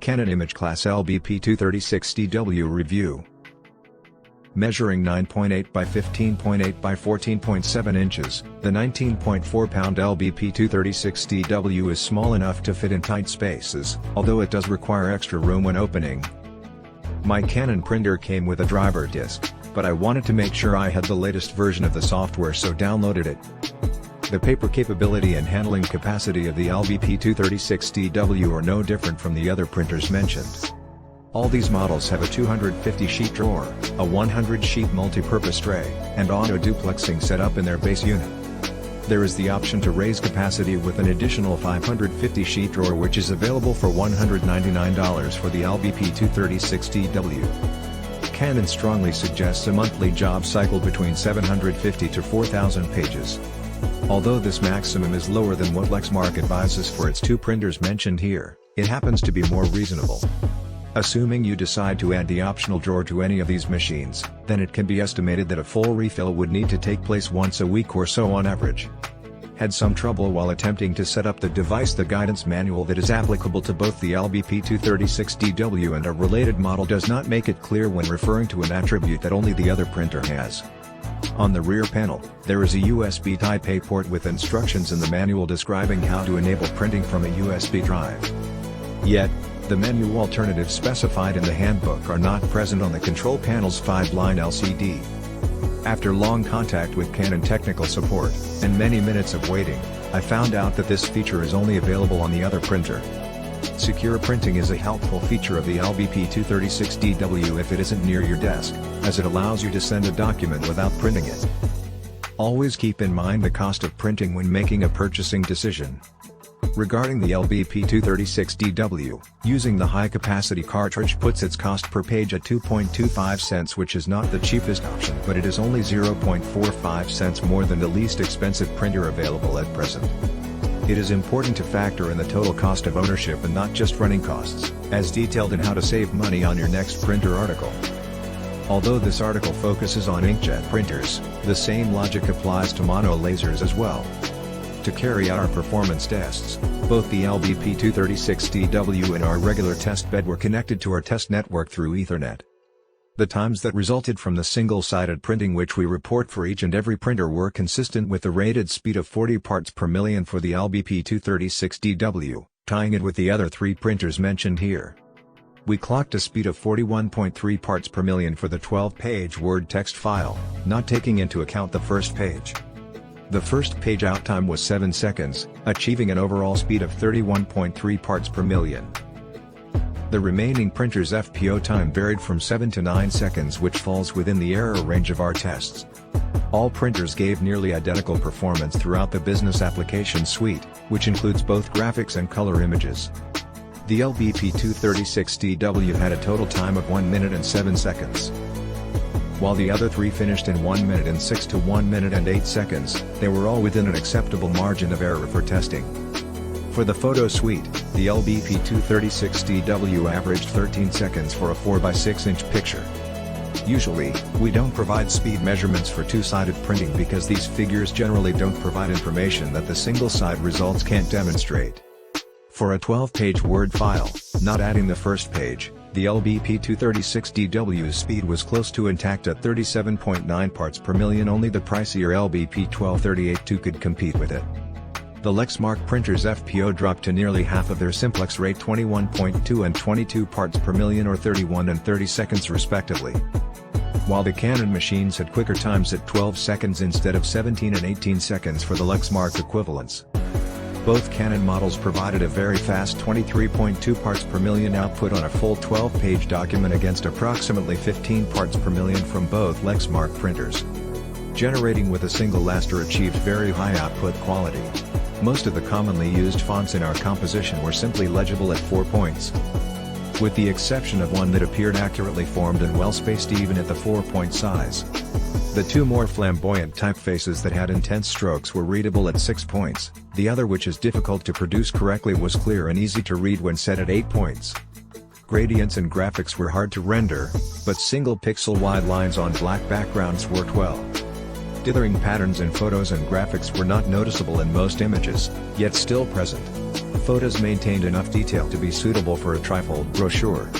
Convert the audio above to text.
Canon ImageClass LBP236dw review. Measuring 9.8 by 15.8 by 14.7 inches, the 19.4-pound LBP236dw is small enough to fit in tight spaces, although it does require extra room when opening. My Canon printer came with a driver disc, but I wanted to make sure I had the latest version of the software, so downloaded it. The paper capability and handling capacity of the LBP236dw are no different from the other printers mentioned. All these models have a 250-sheet drawer, a 100-sheet multi-purpose tray, and auto-duplexing set up in their base unit. There is the option to raise capacity with an additional 550-sheet drawer, which is available for $199 for the LBP236dw. Canon strongly suggests a monthly job cycle between 750 to 4,000 pages. Although this maximum is lower than what Lexmark advises for its two printers mentioned here, it happens to be more reasonable. Assuming you decide to add the optional drawer to any of these machines, then it can be estimated that a full refill would need to take place once a week or so on average. Had some trouble while attempting to set up the device. The guidance manual that is applicable to both the LBP236dw and a related model does not make it clear when referring to an attribute that only the other printer has. On the rear panel, there is a USB Type-A port with instructions in the manual describing how to enable printing from a USB drive. Yet, the menu alternatives specified in the handbook are not present on the control panel's 5-line LCD. After long contact with Canon technical support, and many minutes of waiting, I found out that this feature is only available on the other printer. Secure printing is a helpful feature of the LBP236dw if it isn't near your desk, as it allows you to send a document without printing it. Always keep in mind the cost of printing when making a purchasing decision. Regarding the LBP236dw, using the high-capacity cartridge puts its cost per page at 2.25 cents, which is not the cheapest option, but it is only 0.45 cents more than the least expensive printer available at present. It is important to factor in the total cost of ownership and not just running costs, as detailed in How to Save Money on Your Next Printer article. Although this article focuses on inkjet printers, the same logic applies to mono lasers as well. To carry out our performance tests, both the LBP236dw and our regular test bed were connected to our test network through Ethernet. The times that resulted from the single-sided printing which we report for each and every printer were consistent with the rated speed of 40 parts per million for the LBP236dw, tying it with the other three printers mentioned here. We clocked a speed of 41.3 parts per million for the 12-page Word text file, not taking into account the first page. The first page out time was 7 seconds, achieving an overall speed of 31.3 parts per million. The remaining printer's FPO time varied from 7 to 9 seconds, which falls within the error range of our tests. All printers gave nearly identical performance throughout the business application suite, which includes both graphics and color images. The LBP236dw had a total time of 1 minute and 7 seconds. While the other three finished in 1 minute and 6 to 1 minute and 8 seconds, they were all within an acceptable margin of error for testing. For the photo suite, the LBP236dw averaged 13 seconds for a 4x6-inch picture. Usually, we don't provide speed measurements for two-sided printing because these figures generally don't provide information that the single-side results can't demonstrate. For a 12-page Word file, not adding the first page, the LBP236dw's speed was close to intact at 37.9 parts per million. Only the pricier LBP12382 could compete with it. The Lexmark printer's FPO dropped to nearly half of their simplex rate, 21.2 and 22 parts per million, or 31 and 30 seconds respectively. While the Canon machines had quicker times at 12 seconds instead of 17 and 18 seconds for the Lexmark equivalents. Both Canon models provided a very fast 23.2 parts per million output on a full 12-page document against approximately 15 parts per million from both Lexmark printers. Generating with a single laser achieved very high output quality. Most of the commonly used fonts in our composition were simply legible at 4 points. With the exception of one that appeared accurately formed and well-spaced even at the 4-point size. The two more flamboyant typefaces that had intense strokes were readable at 6 points, the other, which is difficult to produce correctly, was clear and easy to read when set at 8 points. Gradients and graphics were hard to render, but single pixel wide lines on black backgrounds worked well. Dithering patterns in photos and graphics were not noticeable in most images, yet still present. Photos maintained enough detail to be suitable for a trifold brochure.